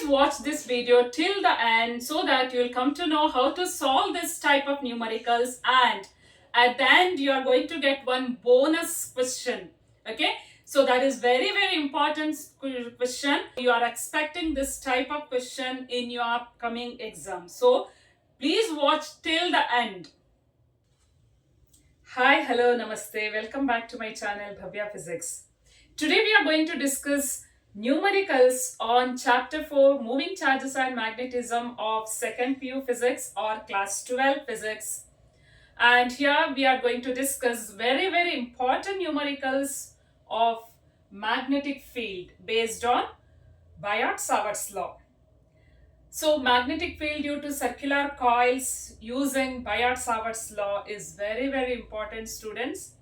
watch this video till the end so that you'll come to know how to solve this type of numericals, and at the end you are going to get one bonus question. Okay, so that is very important question. You are expecting this type of question in your upcoming exam, so please watch till the end. Hi, hello, namaste. Welcome back to my channel Bhavya Physics. Today we are going to discuss numericals on chapter 4, moving charges and magnetism of 2nd PU physics or class 12 physics. And here we are going to discuss very important numericals of magnetic field based on Biot-Savart's law. So magnetic field due to circular coils using Biot-Savart's law is very important, students.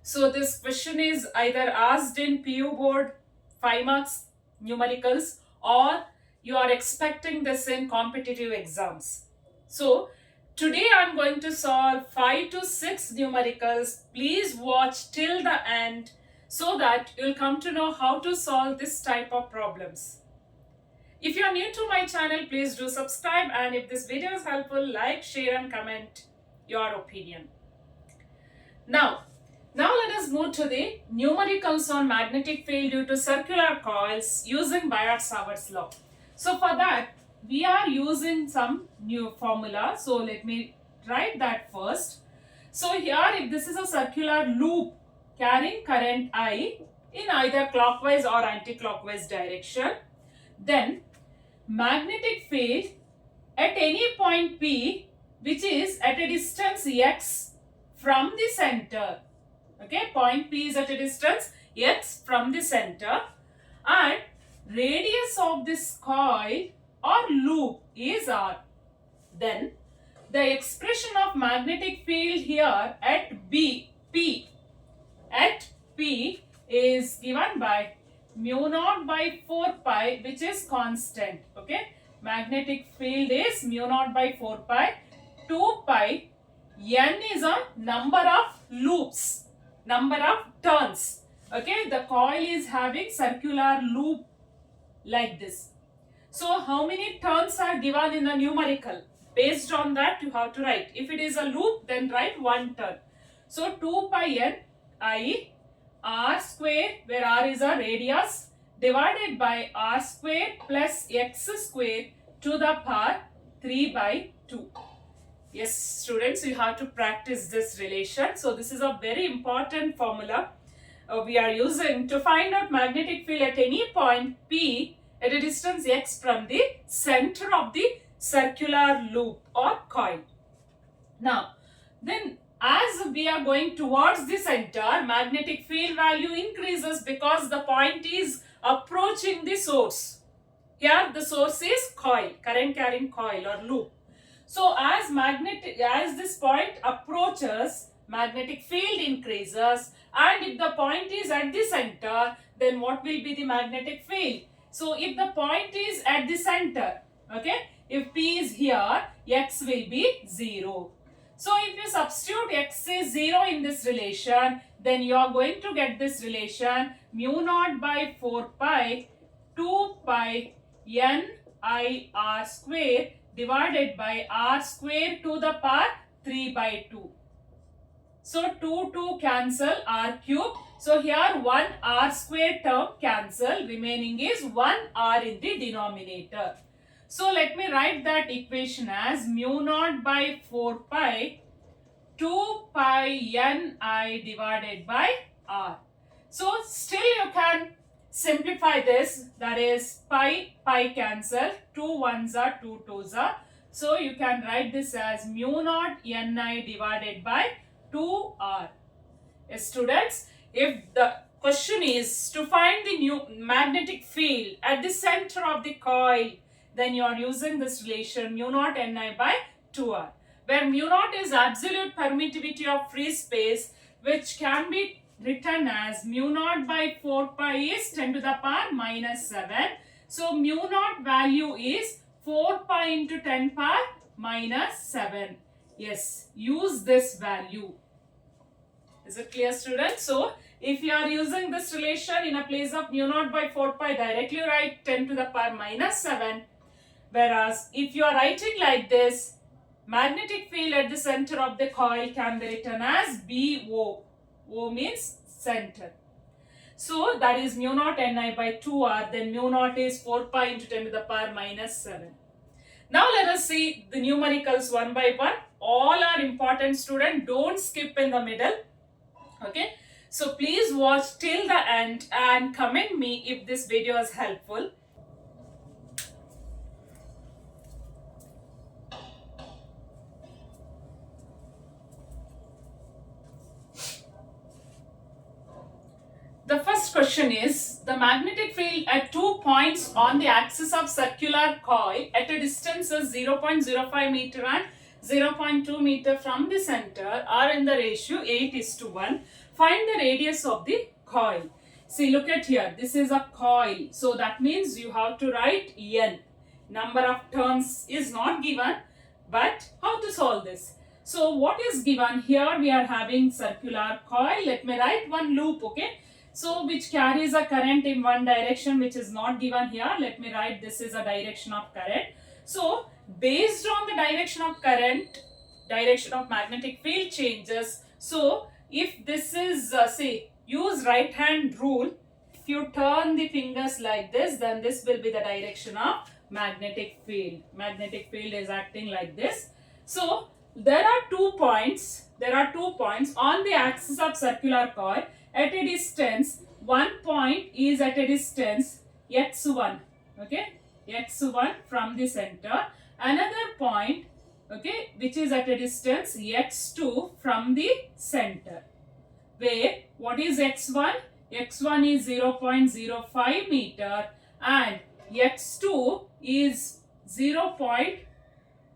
So this question is either asked in PU board 5 marks numericals, or you are expecting this in competitive exams. So today I am going to solve 5 to 6 numericals. Please watch till the end so that you will come to know how to solve this type of problems. If you are new to my channel, please do subscribe, and if this video is helpful, like, share and comment your opinion. Now let us move to the numericals on magnetic field due to circular coils using Biot-Savart's law. So for that, we are using some new formula. So let me write that first. So here, if this is a circular loop carrying current I in either clockwise or anti-clockwise direction, then magnetic field at any point P, which is at a distance x from the center. Okay, point P is at a distance x from the center, and radius of this coil or loop is r. Then the expression of magnetic field here at P is given by mu naught by 4 pi, which is constant. Okay, magnetic field is mu naught by 4 pi. 2 pi, n is a number of loops, number of turns. Okay, the coil is having circular loop like this. So how many turns are given in the numerical? Based on that you have to write. If it is a loop, then write 1 turn. So 2 pi n I r square, where r is a radius, divided by r square plus x square to the power 3 by 2. Yes, students, you have to practice this relation. So this is a very important formula we are using to find out magnetic field at any point P at a distance x from the center of the circular loop or coil. Now, then as we are going towards the center, magnetic field value increases because the point is approaching the source. Here the source is coil, current carrying coil or loop. So as this point approaches, magnetic field increases, and if the point is at the center, then what will be the magnetic field? So if the point is at the center, okay, if P is here, x will be 0. So if you substitute x is 0 in this relation, then you are going to get this relation mu naught by 4 pi 2 pi n I r square divided by r square to the power 3 by 2. So 2 cancel, r cube. So here 1 r square term cancel, remaining is 1 r in the denominator. So let me write that equation as mu naught by 4 pi 2 pi n I divided by r. So still you can simplify this, that is pi cancel, 2 ones are 2 twos are. So you can write this as mu naught ni divided by 2r. Yes, students, if the question is to find the new magnetic field at the center of the coil, then you are using this relation mu naught ni by 2r, where mu naught is absolute permittivity of free space, which can be written as mu naught by 4 pi is 10 to the power minus 7. So mu naught value is 4 pi into 10 power minus 7. Yes, use this value. Is it clear, students? So if you are using this relation, in a place of mu naught by 4 pi, directly write 10 to the power minus 7 Whereas if you are writing like this, magnetic field at the center of the coil can be written as BO. O means center. So that is mu naught Ni by 2R, then mu naught is 4 pi into 10 to the power minus 7. Now let us see the numericals one by one. All are important, student. Don't skip in the middle. Okay. So please watch till the end and comment me if this video is helpful. The first question is, the magnetic field at 2 points on the axis of circular coil at a distance of 0.05 meter and 0.2 meter from the center are in the ratio 8:1. Find the radius of the coil. See, look at here. This is a coil. So that means you have to write N. Number of turns is not given, but how to solve this? So what is given here? We are having circular coil. Let me write one loop, okay? So which carries a current in one direction, which is not given here. Let me write this is a direction of current. So based on the direction of current, direction of magnetic field changes. So if this is say, use right hand rule. If you turn the fingers like this, then this will be the direction of magnetic field. Magnetic field is acting like this. So there are 2 points. There are 2 points on the axis of circular coil at a distance. One point is at a distance x1. Okay, x1 from the center. Another point, okay, which is at a distance x2 from the center. Where what is x1? x1 is 0.05 meter and x2 is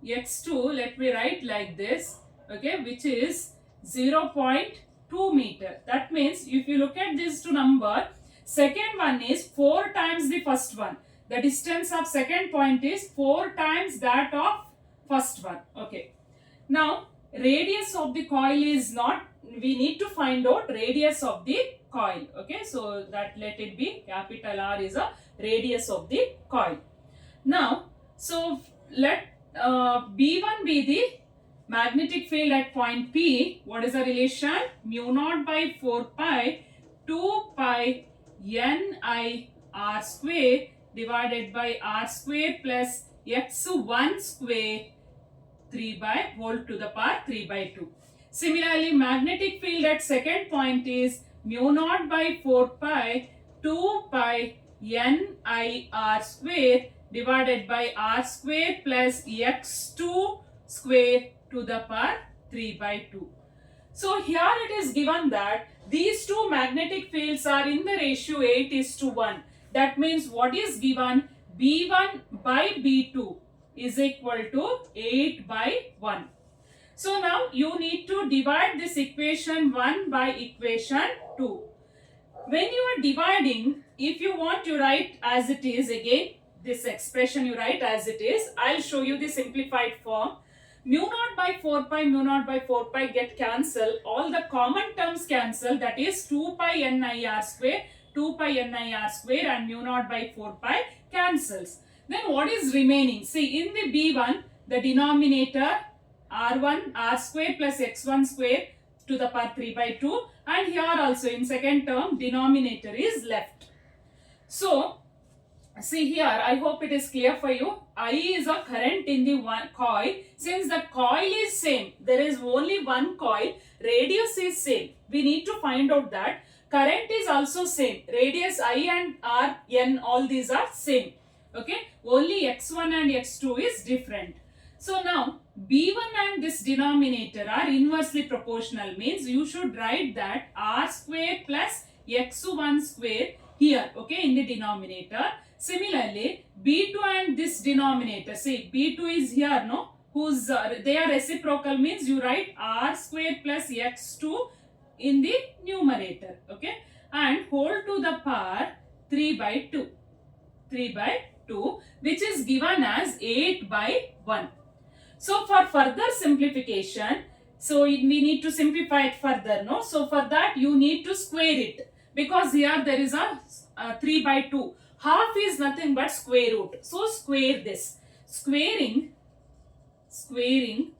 x2, let me write like this, okay, which is 0.2 meter. That means if you look at these two number, second one is 4 times the first one. The distance of second point is 4 times that of first one. Okay. Now radius of the coil is not, we need to find out radius of the coil. Okay, so that let it be capital R is a radius of the coil. Now, so let B1 be the magnetic field at point P. What is the relation? Mu naught by 4 pi 2 pi Ni R square divided by R square plus x1 square 3 by whole to the power 3 by 2. Similarly, magnetic field at second point is mu naught by 4 pi 2 pi Ni R square divided by R square plus x2 square to the power 3 by 2. So here it is given that these two magnetic fields are in the ratio 8:1. That means what is given? B1 by B2 is equal to 8 by 1. So now you need to divide this equation 1 by equation 2. When you are dividing, if you want to write as it is, again this expression you write as it is. I'll show you the simplified form. Mu naught by 4 pi, mu naught by 4 pi get cancelled. All the common terms cancel. That is 2 pi Ni R square, 2 pi Ni R square and mu naught by 4 pi cancels. Then what is remaining? See, in the B1, the denominator R1 R square plus x1 square to the power 3 by 2, and here also in second term denominator is left. So see here, I hope it is clear for you. I is a current in the one coil. Since the coil is same, there is only one coil, radius is same. We need to find out that current is also same. Radius I and R, N, all these are same. Okay, only x1 and x2 is different. So now B1 and this denominator are inversely proportional, means you should write that R square plus x1 square here, okay, in the denominator. Similarly, B2 and this denominator, see B2 is here, no, whose they are reciprocal, means you write R square plus x2 in the numerator, okay, and whole to the power 3 by 2. 3 by 2, which is given as 8 by 1. So for further simplification, so we need to simplify it further, no? So for that you need to square it, because here there is a 3 by 2. Half is nothing but square root. So square this. squaring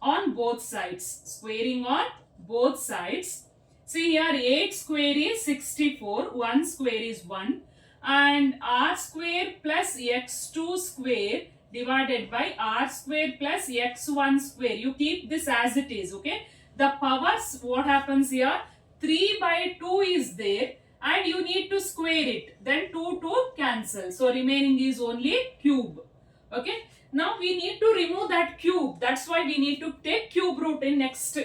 on both sides. Squaring on both sides. See here, 8 square is 64, 1 square is 1, and r square plus x2 square divided by r square plus x1 square. You keep this as it is, okay? The powers, what happens here? 3 by 2 is there and you need to square it. Then 2 cancel. So remaining is only cube, okay? Now we need to remove that cube. That's why we need to take cube root in next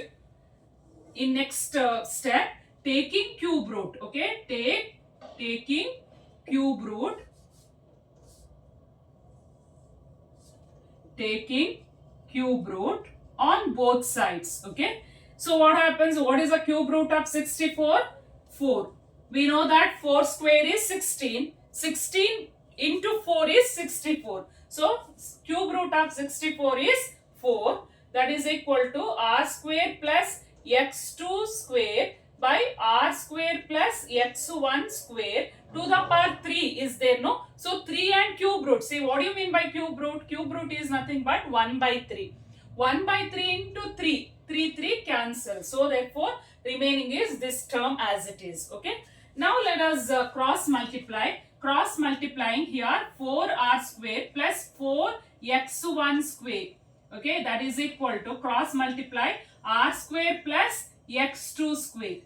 step, taking cube root, okay? Taking cube root, on both sides, okay? So what happens? What is the cube root of 64? 4. We know that 4 square is 16. 16 into 4 is 64. So cube root of 64 is 4. That is equal to r square plus x2 square by r square plus x1 square to the power 3 is there, no? So 3 and cube root. See, what do you mean by cube root? Cube root is nothing but 1 by 3. 1 by 3 into 3. 3 cancel. So therefore remaining is this term as it is, okay? Now let us cross multiply. Cross multiplying here 4r square plus 4x1 square. Okay, that is equal to cross multiply r square plus x2 square.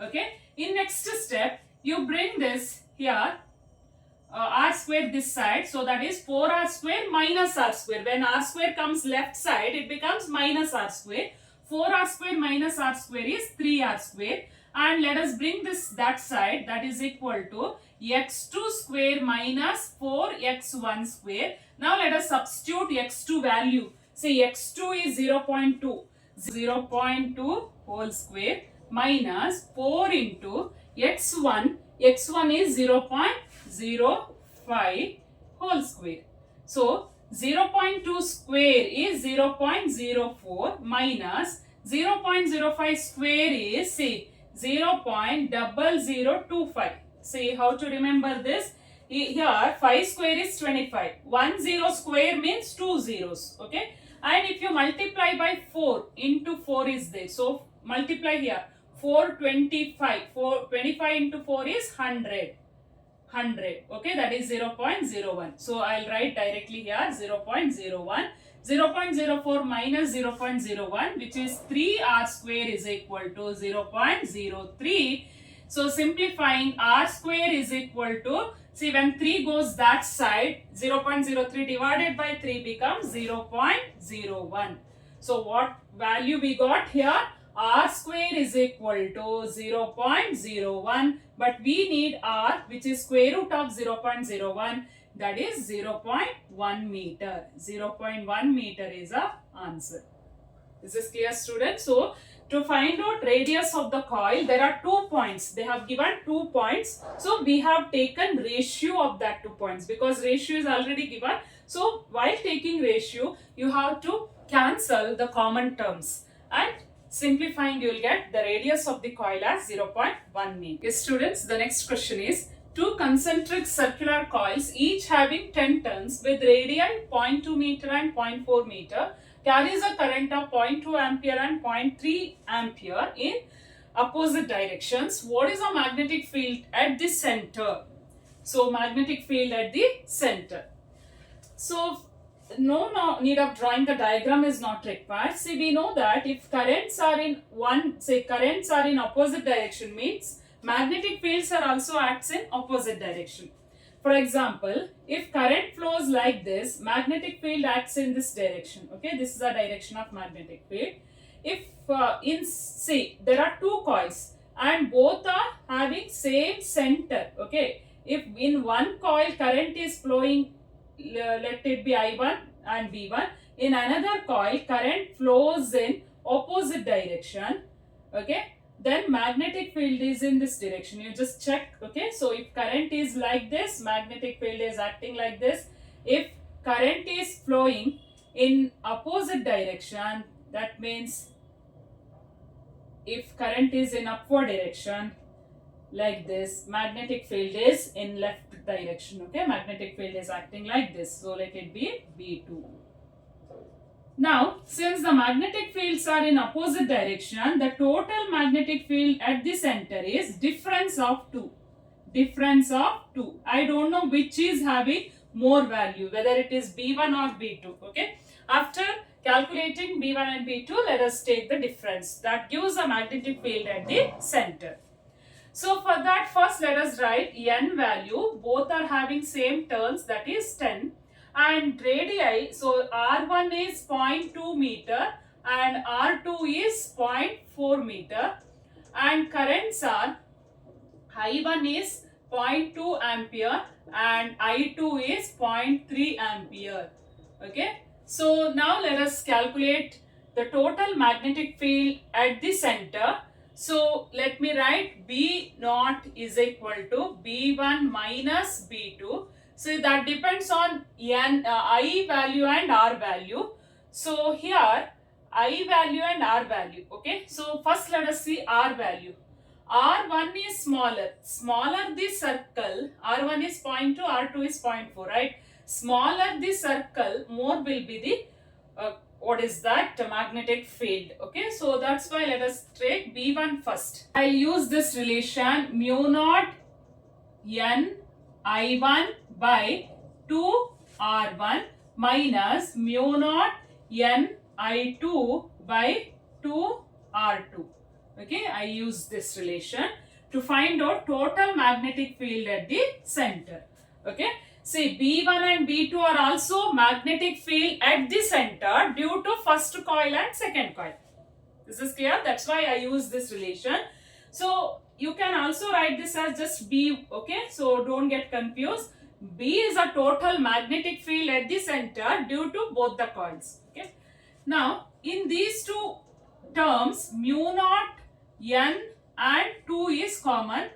Okay, in next step you bring this here r square this side, so that is 4r square minus r square. When r square comes left side, it becomes minus r square. 4r square minus r square is 3r square, and let us bring this that side, that is equal to x2 square minus 4x1 square. Now let us substitute x2 value. See, x2 is 0.2. 0.2 whole square minus 4 into x1. x1 is 0.05 whole square. So 0.2 square is 0.04 minus 0.05 square is, say, 0.0025. See how to remember this. Here 5 square is 25. 1 0 square means 2 zeros. Okay. And if you multiply by 4, into 4 is there. So multiply here. 425. 25 into 4 is 100. 100. Okay. That is 0.01. So I'll write directly here 0.01. 0.04 minus 0.01, which is 3r square, is equal to 0.03. So simplifying, r square is equal to, see, when 3 goes that side, 0.03 divided by 3 becomes 0.01. So what value we got here? R square is equal to 0.01, but we need r, which is square root of 0.01. That is 0.1 meter. 0.1 meter is the answer. Is this clear, students? So, to find out radius of the coil, there are 2 points. They have given 2 points. So, we have taken ratio of that 2 points because ratio is already given. So, while taking ratio, you have to cancel the common terms. And simplifying, you will get the radius of the coil as 0.1 meter. Yes, students, the next question is, 2 concentric circular coils, each having 10 turns with radian 0.2 meter and 0.4 meter, carries a current of 0.2 ampere and 0.3 ampere in opposite directions. What is the magnetic field at the center? So, magnetic field at the center. So, no need of drawing the diagram is not required. See, we know that if currents are in currents are in opposite direction, means magnetic fields are also acts in opposite direction. For example, if current flows like this, magnetic field acts in this direction. Okay, this is the direction of magnetic field. If there are 2 coils and both are having same center. Okay, if in one coil current is flowing, let it be I1 and V1. In another coil, current flows in opposite direction. Okay, then magnetic field is in this direction. You just check. Okay, so if current is like this, magnetic field is acting like this. If current is flowing in opposite direction, that means if current is in upward direction like this, magnetic field is in left direction. Okay, magnetic field is acting like this. So let it be V2. Now, since the magnetic fields are in opposite direction, the total magnetic field at the center is difference of 2. Difference of 2. I don't know which is having more value, whether it is B1 or B2. Okay. After calculating B1 and B2, let us take the difference. That gives a magnetic field at the center. So for that, first let us write N value. Both are having same turns, that is 10. And radii, so R1 is 0.2 meter and R2 is 0.4 meter. And currents are I1 is 0.2 ampere and I2 is 0.3 ampere. Okay. So now let us calculate the total magnetic field at the center. So let me write B naught is equal to B1 minus B2. So that depends on I value and R value. So here I value and R value. Okay. So first let us see R value. R1 is smaller. Smaller the circle, R1 is 0.2, R2 is 0.4, right? Smaller the circle, more will be the, what is that? Magnetic field. Okay, so that's why let us take B1 first. I'll use this relation mu naught N I1 by 2 R1 minus mu naught N I2 by 2 R2. Okay, I use this relation to find out total magnetic field at the center. Okay, see B1 and B2 are also magnetic field at the center due to first coil and second coil. This is clear? That's why I use this relation. So you can also write this as just B. Okay, so don't get confused. B is a total magnetic field at the center due to both the coils. Okay, now in these two terms, mu naught N and 2 is common.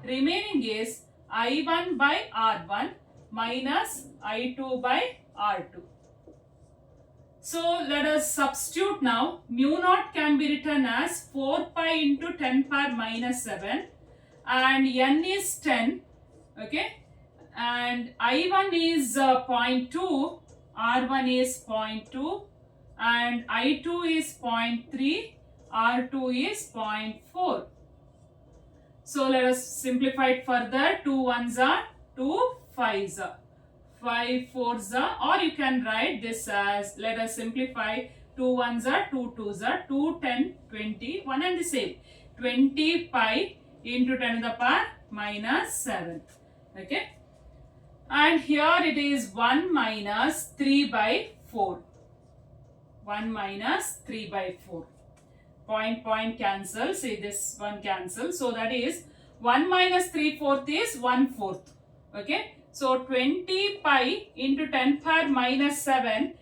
Remaining is I1 by R1 minus I2 by R2. So let us substitute now. Mu naught can be written as 4 pi into 10 power minus 7 and N is 10. Okay. And I1 is 0.2, R1 is 0.2 and I2 is 0.3. R2 is 0.4. So let us simplify it further. 2 1s are 2 5s are 5 4s are, or you can write this as, let us simplify, 2 1s are 2 2s are 2 10 20, one and the same, 20 pi into 10 to the power minus 7. Okay, and here it is 1 minus 3 by 4. 1 minus 3 by 4. Point cancel, say this one cancel. So that is 1 minus 3/4 is 1/4. Okay. So 20 pi into 10 power minus 7,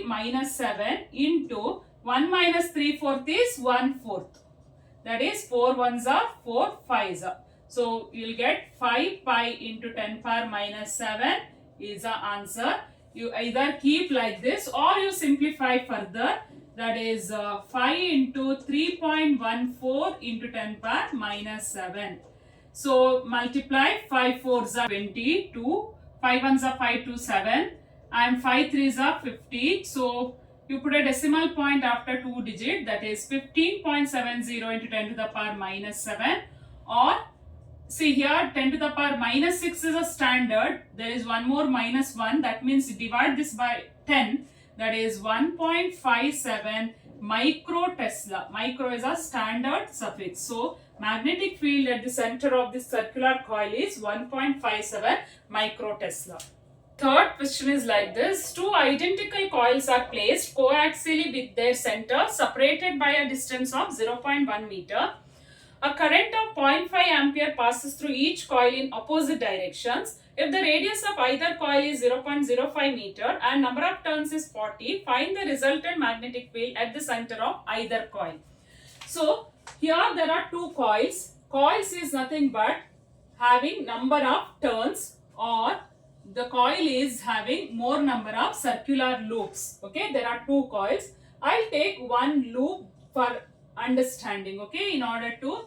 minus 7 into 1 minus 3/4 is 1/4. That is 4 1s are 4 5s are. So you will get 5 pi into 10 power minus 7 is the answer. You either keep like this or you simplify further. That is 5 into 3.14 into 10 power minus 7. So multiply 5 4s are 22, 5 1s are 5 2 7 and 5 3s are 50. So you put a decimal point after 2 digit, that is 15.70 into 10 to the power minus 7, or see here 10 to the power minus 6 is a standard. There is one more minus 1, that means divide this by 10. That is 1.57 micro Tesla. Micro is a standard suffix. So magnetic field at the center of this circular coil is 1.57 micro Tesla. Third question is like this. Two identical coils are placed coaxially with their center separated by a distance of 0.1 meter. A current of 0.5 ampere passes through each coil in opposite directions. If the radius of either coil is 0.05 meter and number of turns is 40, find the resultant magnetic field at the center of either coil. So here there are two coils. Coils is nothing but having number of turns, or the coil is having more number of circular loops. Okay, there are two coils. I'll take one loop for understanding, okay, in order to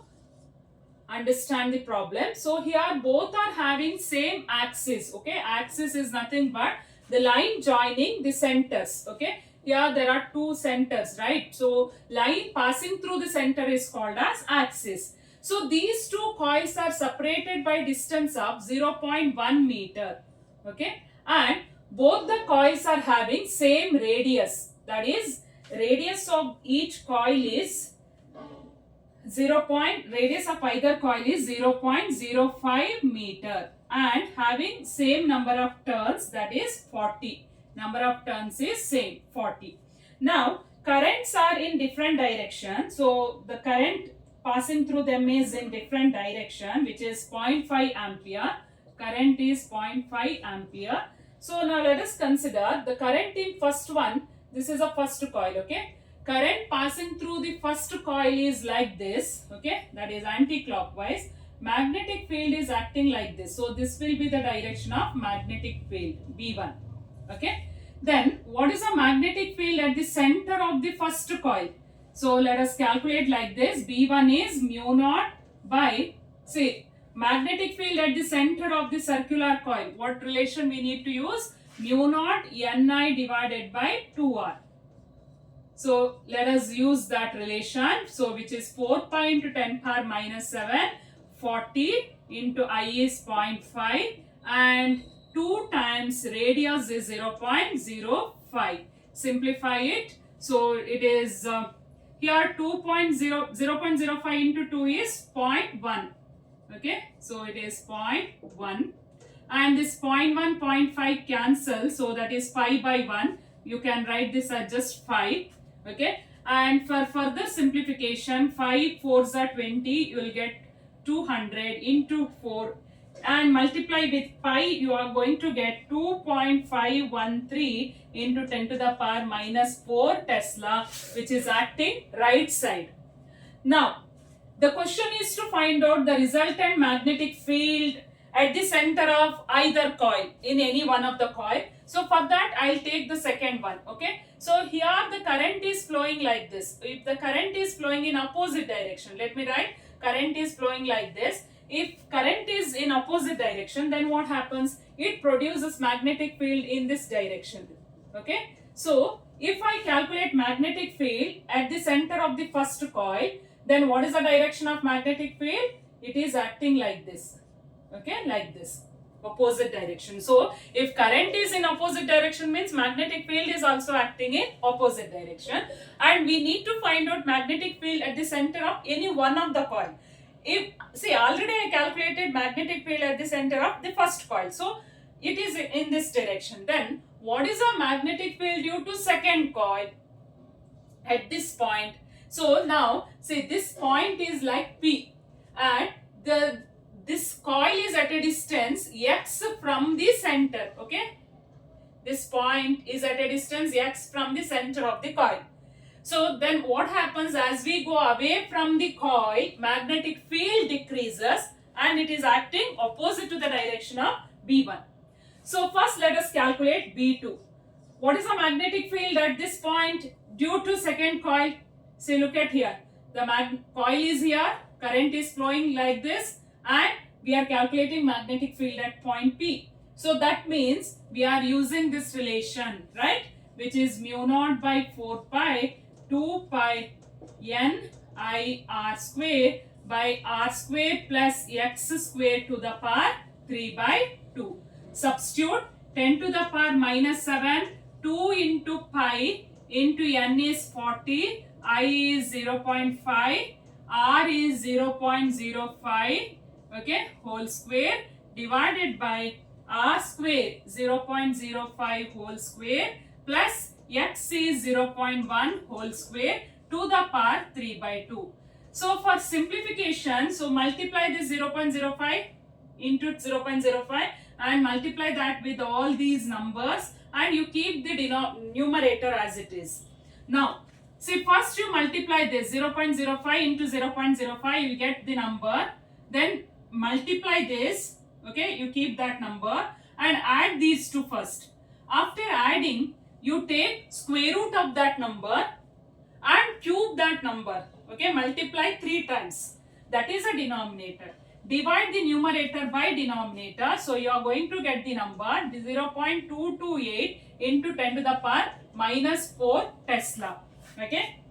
understand the problem. So here both are having same axis. Okay, axis is nothing but the line joining the centers. Okay, here there are two centers, right? So line passing through the center is called as axis. So these two coils are separated by distance of 0.1 meter. Okay, and both the coils are having same radius. That is, radius of each coil is radius of either coil is 0.05 meter and having same number of turns, that is 40. Number of turns is same, 40. Now currents are in different direction, so the current passing through them is in different direction, which is 0.5 ampere. Current is 0.5 ampere. So now let us consider the current in first one. This is a first coil, okay. Current passing through the first coil is like this, okay, that is anti-clockwise. Magnetic field is acting like this. So this will be the direction of magnetic field, V1, okay. Then what is the magnetic field at the center of the first coil? So let us calculate like this. B1 is mu naught by, say, magnetic field at the center of the circular coil. What relation we need to use? Mu naught Ni divided by 2R. So let us use that relation. So which is 4 pi into 10 power minus 7, 40 into I is 0.5 and 2 times radius is 0.05. Simplify it. So it is here 0.05 into 2 is 0.1. Okay, so it is 0.1 and this 0.1, 0.5 cancel, so that is 5 by 1. You can write this as just 5. Okay, and for further simplification, 5 4s are 20, you will get 200 into 4 and multiply with pi, you are going to get 2.513 into 10 to the power minus 4 Tesla, which is acting right side. Now the question is to find out the resultant magnetic field at the center of either coil, in any one of the coil. So for that I'll take the second one, okay. So here the current is flowing like this. If the current is flowing in opposite direction, let me write, current is flowing like this. If current is in opposite direction, then what happens? It produces magnetic field in this direction, okay. So if I calculate magnetic field at the center of the first coil, then what is the direction of magnetic field? It is acting like this, okay, like this, opposite direction. So if current is in opposite direction, means magnetic field is also acting in opposite direction, and we need to find out magnetic field at the center of any one of the coil. If, see, already I calculated magnetic field at the center of the first coil, so it is in this direction. Then what is the magnetic field due to second coil at this point? So now see, this point is like P and this coil is at a distance x from the center, okay. This point is at a distance x from the center of the coil. So then what happens, as we go away from the coil, magnetic field decreases and it is acting opposite to the direction of B1. So first let us calculate B2. What is the magnetic field at this point due to second coil? See, look at here. The coil is here, current is flowing like this and we are calculating magnetic field at point P. So that means we are using this relation, right? Which is mu naught by 4 pi 2 pi n I r square by r square plus x square to the power 3 by 2. Substitute 10 to the power minus 7, 2 into pi into n is 40, I is 0.5, r is 0.05, okay, whole square divided by r square 0.05 whole square plus x is 0.1 whole square to the power 3 by 2. So for simplification, so multiply this 0.05 into 0.05 and multiply that with all these numbers and you keep the numerator as it is. Now see, first you multiply this 0.05 into 0.05, you get the number, then multiply this, okay, you keep that number and add these two first. After adding, you take square root of that number and cube that number, okay, multiply 3 times, that is a denominator. Divide the numerator by denominator, so you are going to get the number 0.228 into 10 to the power minus 4 Tesla. Okay,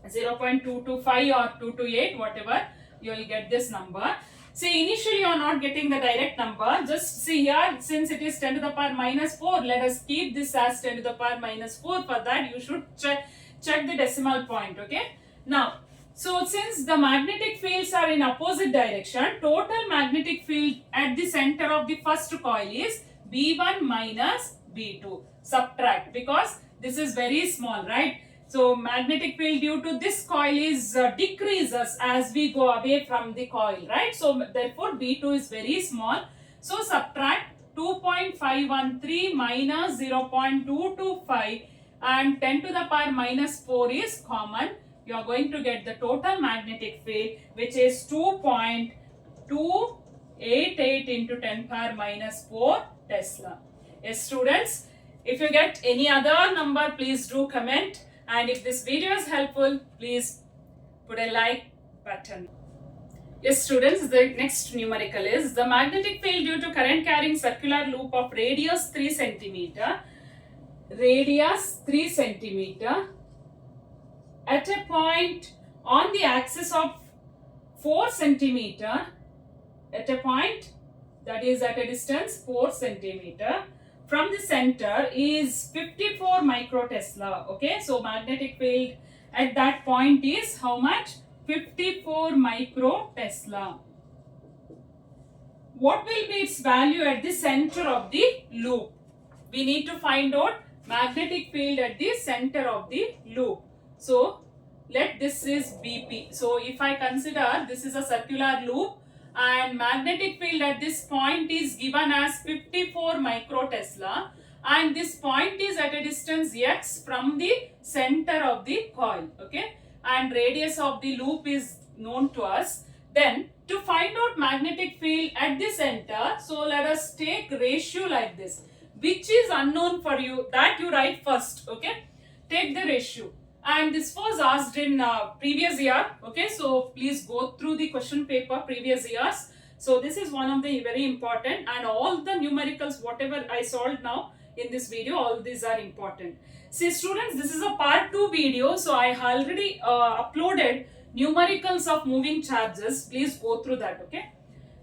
0.225 or 228, whatever, you will get this number. See, initially you are not getting the direct number. Just see here, since it is 10 to the power minus 4, let us keep this as 10 to the power minus 4. For that, you should check the decimal point. Okay. Now, so since the magnetic fields are in opposite direction, total magnetic field at the center of the first coil is B1 minus B2. Subtract, because this is very small, right? So magnetic field due to this coil is decreases as we go away from the coil, right? So therefore B2 is very small. So subtract 2.513 minus 0.225 and 10 to the power minus 4 is common. You are going to get the total magnetic field, which is 2.288 into 10 power minus 4 Tesla. Yes, students, if you get any other number, please do comment. And if this video is helpful, please put a like button. Yes, students, the next numerical is the magnetic field due to current carrying circular loop of radius 3 centimeter. Radius 3 centimeter at a point on the axis of 4 centimeter, at a point that is at a distance 4 centimeter from the center is 54 microtesla. Okay, so magnetic field at that point is how much? 54 microtesla. What will be its value at the center of the loop? We need to find out magnetic field at the center of the loop. So let this is BP. So if I consider this is a circular loop and magnetic field at this point is given as 54 microtesla and this point is at a distance x from the center of the coil, okay, and radius of the loop is known to us. Then to find out magnetic field at the center, so let us take ratio like this, which is unknown for you, that you write first. Okay, take the ratio. And this was asked in previous year. Okay, so please go through the question paper previous years. So this is one of the very important, and all the numericals whatever I solved now in this video, all these are important. See students, this is a part 2 video, so I already uploaded numericals of moving charges. Please go through that. Okay,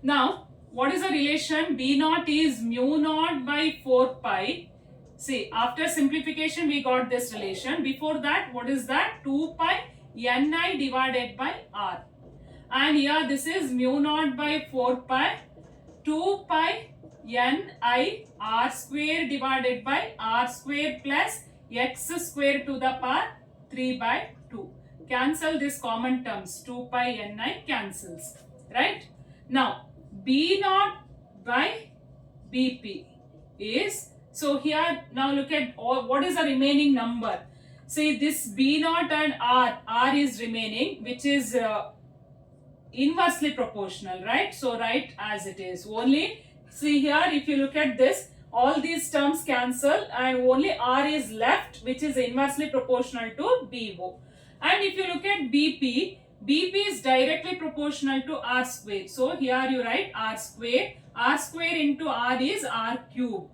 now what is the relation? B naught is mu naught by 4 pi. See, after simplification we got this relation. Before that, what is that? 2 pi Ni divided by R. And here this is mu naught by 4 pi 2 pi Ni R square divided by R square plus x square to the power 3 by 2. Cancel this common terms. 2 pi Ni cancels. Right? Now, B naught by Bp is, so here now look at what is the remaining number. See, this B naught and R is remaining, which is inversely proportional, right? So write as it is. Only see here, if you look at this, all these terms cancel and only R is left, which is inversely proportional to BO. And if you look at BP is directly proportional to R square. So here you write R square into R is R cube.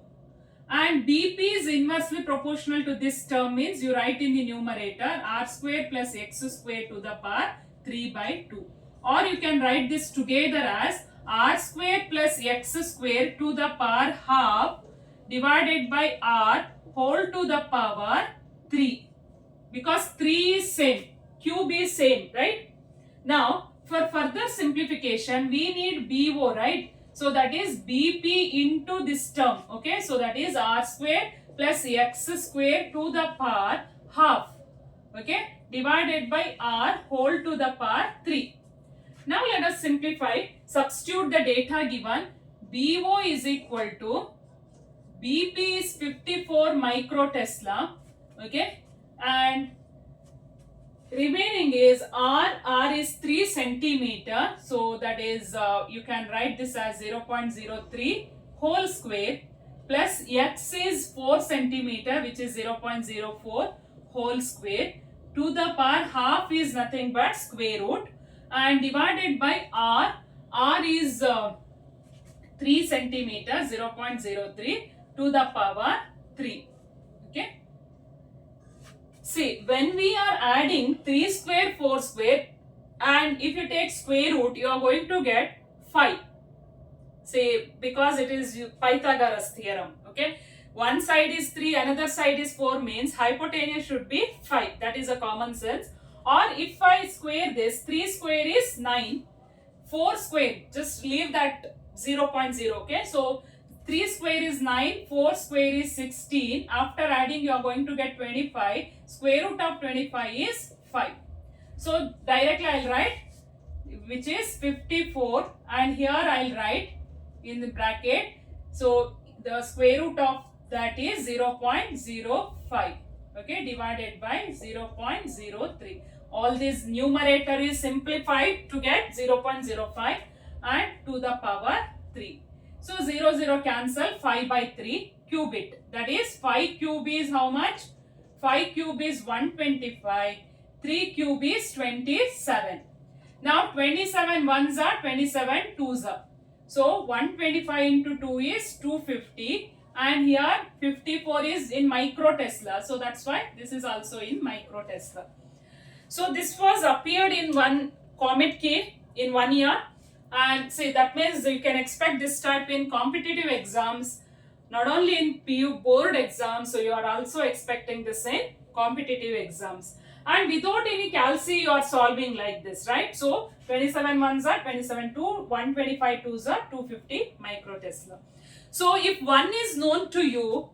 And BP is inversely proportional to this term, means you write in the numerator R square plus x square to the power 3 by 2. Or you can write this together as R square plus x square to the power half divided by R whole to the power 3. Because 3 is same, cube is same, right? Now, for further simplification, we need BO, right? So that is BP into this term, okay? So that is R square plus x square to the power half, okay? Divided by R whole to the power 3. Now let us simplify, substitute the data given. BO is equal to, BP is 54 microtesla, okay? And remaining is R is 3 centimeter, so that is you can write this as 0.03 whole square plus x is 4 centimeter, which is 0.04 whole square to the power half is nothing but square root, and divided by R is 3 centimeter, 0.03 to the power 3. Okay. see, when we are adding 3 square, 4 square, and if you take square root, you are going to get 5. Say, because it is Pythagoras theorem, okay? One side is 3, another side is 4 means hypotenuse should be 5. That is a common sense. Or if I square this, 3 square is 9, 4 square, just leave that 0.0, okay? So, 3 square is 9, 4 square is 16. After adding, you are going to get 25. Square root of 25 is 5. So, directly I will write, which is 54, and here I will write in the bracket. So, the square root of that is 0.05, okay, divided by 0.03. All this numerator is simplified to get 0.05 and to the power 3. So 0 cancel, 5 by 3 cube it. That is 5 cube is how much? 5 cube is 125. 3 cube is 27. Now 27 ones are 27 twos are. So 125 into 2 is 250. And here 54 is in microtesla. So that's why this is also in microtesla. So this was appeared in one Comet K in 1 year. And see, that means you can expect this type in competitive exams, not only in PU board exams, so you are also expecting this in competitive exams. And without any calci, you are solving like this, right? So 27 ones are 27 2, 125 twos are 250 microtesla. So if one is known to you,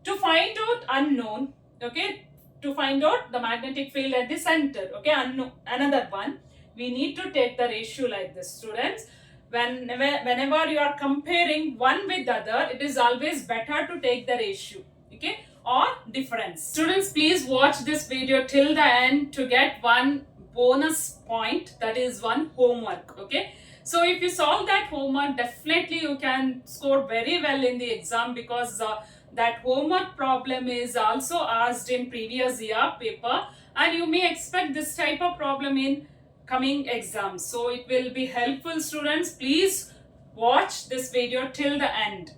to find out unknown, okay, to find out the magnetic field at the center, okay, unknown, another one, we need to take the ratio like this, students. Whenever you are comparing one with the other, it is always better to take the ratio, okay, or difference. Students, please watch this video till the end to get one bonus point, that is one homework, okay. So if you solve that homework, definitely you can score very well in the exam, because that homework problem is also asked in previous year paper, and you may expect this type of problem in coming exams. So it will be helpful, students. Please watch this video till the end.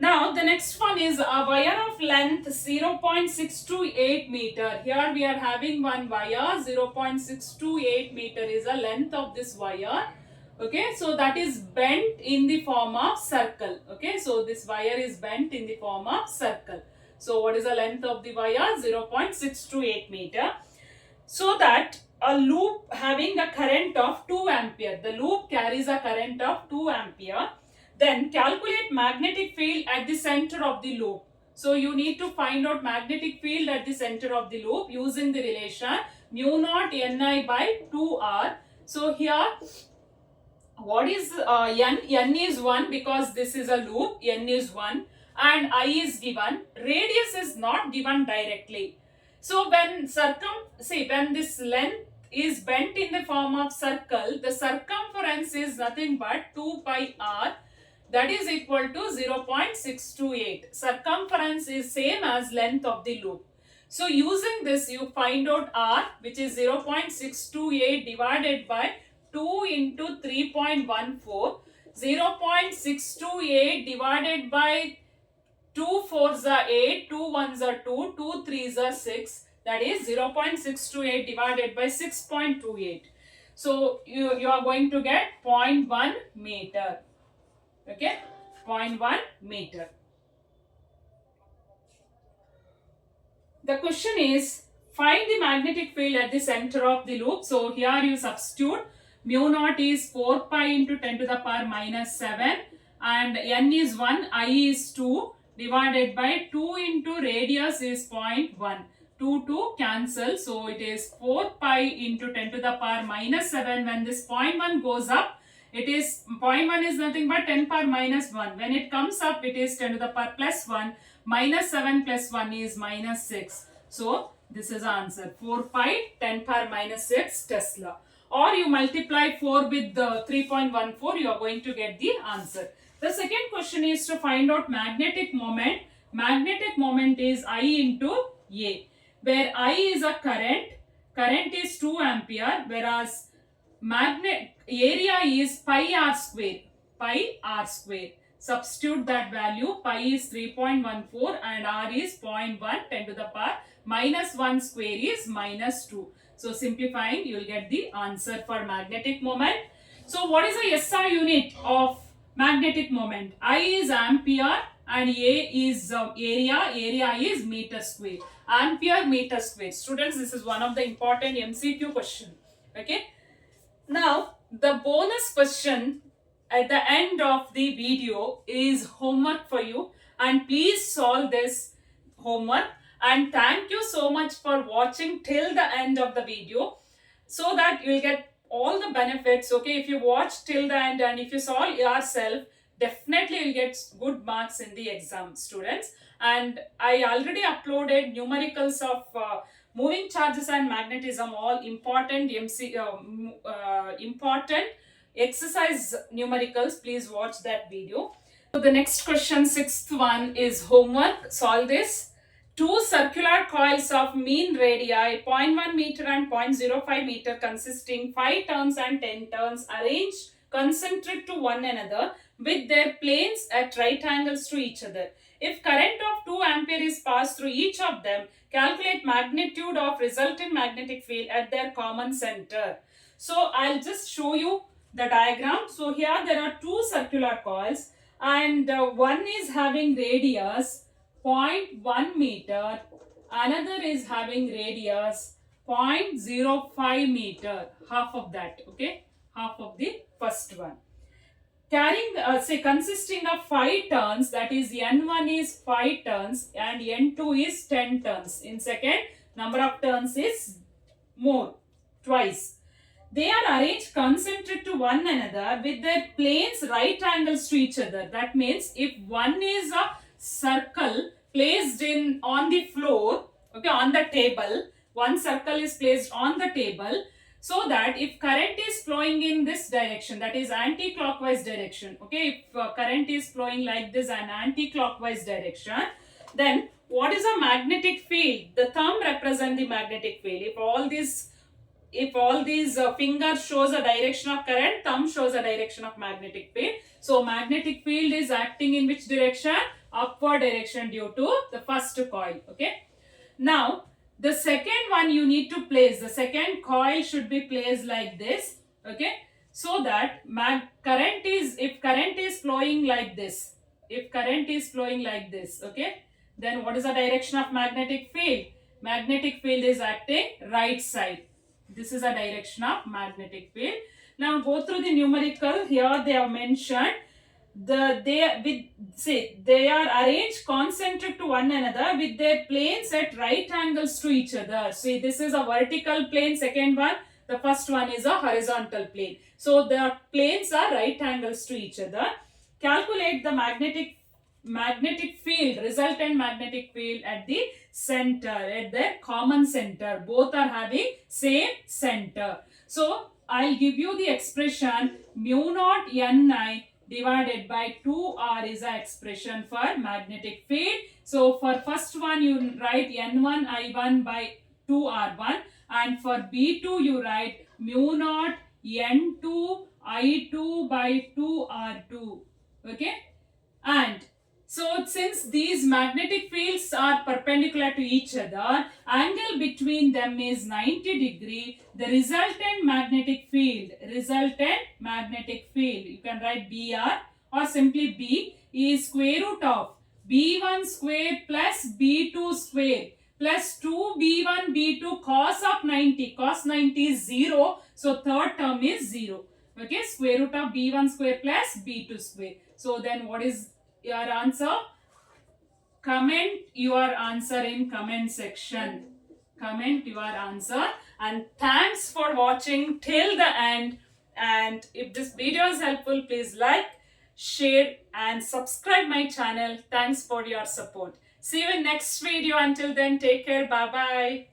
Now the next one is a wire of length 0.628 meter. Here we are having one wire, 0.628 meter is the length of this wire. Okay, so that is bent in the form of circle. Okay, so this wire is bent in the form of circle. So what is the length of the wire? 0.628 meter. So that a loop having a current of 2 ampere. The loop carries a current of 2 ampere. Then calculate magnetic field at the center of the loop. So you need to find out magnetic field at the center of the loop using the relation mu naught Ni by 2R. So here what is N? N is 1 because this is a loop, N is 1 and I is given. Radius is not given directly. So when when this length is bent in the form of circle, the circumference is nothing but 2 pi r, that is equal to 0.628. Circumference is same as length of the loop. So using this you find out r, which is 0.628 divided by 2 into 3.14. 0.628 divided by 2 4s are 8, 2 1s are 2, 2 3s are 6. That is 0.628 divided by 6.28. So you are going to get 0.1 meter. Okay, 0.1 meter. The question is, find the magnetic field at the center of the loop. So here you substitute. Mu naught is 4 pi into 10 to the power minus 7 and N is 1, I is 2 divided by 2 into radius is 0.1. 2 cancel, so it is 4 pi into 10 to the power minus 7. When this 0.1 goes up, it is 0.1 is nothing but 10 power minus 1. When it comes up, it is 10 to the power plus 1. Minus 7 plus 1 is minus 6. So this is the answer. 4 pi 10 power minus 6 Tesla. Or you multiply 4 with the 3.14, you are going to get the answer. The second question is to find out magnetic moment. Magnetic moment is I into A, where I is a current is 2 ampere, whereas magnet area is pi r square. Substitute that value. Pi is 3.14 and r is 0.1, 10 to the power minus 1 square is minus 2. So simplifying, you will get the answer for magnetic moment. So what is the SI unit of magnetic moment? I is ampere and A is area is meter square. Ampere meter square. Students, this is one of the important MCQ question. Okay. Now, the bonus question at the end of the video is homework for you, and please solve this homework. And thank you so much for watching till the end of the video, so that you will get all the benefits. Okay, if you watch till the end and if you solve yourself, definitely you'll get good marks in the exam, students. And I already uploaded numericals of moving charges and magnetism, all important important exercise numericals. Please watch that video. So the next question, sixth one, is homework. Solve this. Two circular coils of mean radii 0.1 meter and 0.05 meter consisting 5 turns and 10 turns arranged concentric to one another with their planes at right angles to each other. If current of 2 ampere is passed through each of them, calculate magnitude of resultant magnetic field at their common center. So I'll just show you the diagram. So here there are two circular coils, and one is having radius 0.1 meter, another is having radius 0.05 meter, half of that, okay, half of the first one. Carrying, consisting of 5 turns, that is N1 is 5 turns and N2 is 10 turns. In second, number of turns is more, twice. They are arranged concentric to one another with their planes right angles to each other. That means if one is a circle placed on the floor, okay, on the table, one circle is placed on the table, so that if current is flowing in this direction, that is anti-clockwise direction, okay, if current is flowing like this, an anti-clockwise direction, then what is a magnetic field? The thumb represents the magnetic field. If all these fingers shows a direction of current, thumb shows a direction of magnetic field. So magnetic field is acting in which direction? Upward direction due to the first coil. Okay. Now the second one you need to place. The second coil should be placed like this. Okay. So that if current is flowing like this, okay, then what is the direction of magnetic field? Magnetic field is acting right side. This is a direction of magnetic field. Now go through the numerical. Here they have mentioned they are arranged concentric to one another with their planes at right angles to each other. See, this is a vertical plane, second one. The first one is a horizontal plane. So the planes are right angles to each other. Calculate the magnetic field, resultant magnetic field at the center, at their common center. Both are having same center. So I'll give you the expression mu naught Ni divided by 2R is an expression for magnetic field. So for first one you write N1 I1 by 2R1, and for B2 you write mu naught N2 I2 by 2R2. Okay. And so since these magnetic fields are perpendicular to each other, angle between them is 90 degree. The resultant magnetic field, you can write BR or simply B, is square root of B1 square plus B2 square plus 2B1 B2 cos of 90. Cos 90 is 0. So third term is 0. Okay, square root of B1 square plus B2 square. So then what is your answer? Comment your answer in comment section. Comment your answer, and thanks for watching till the end. And if this video is helpful, please like, share and subscribe my channel. Thanks for your support. See you in next video. Until then, take care. Bye bye.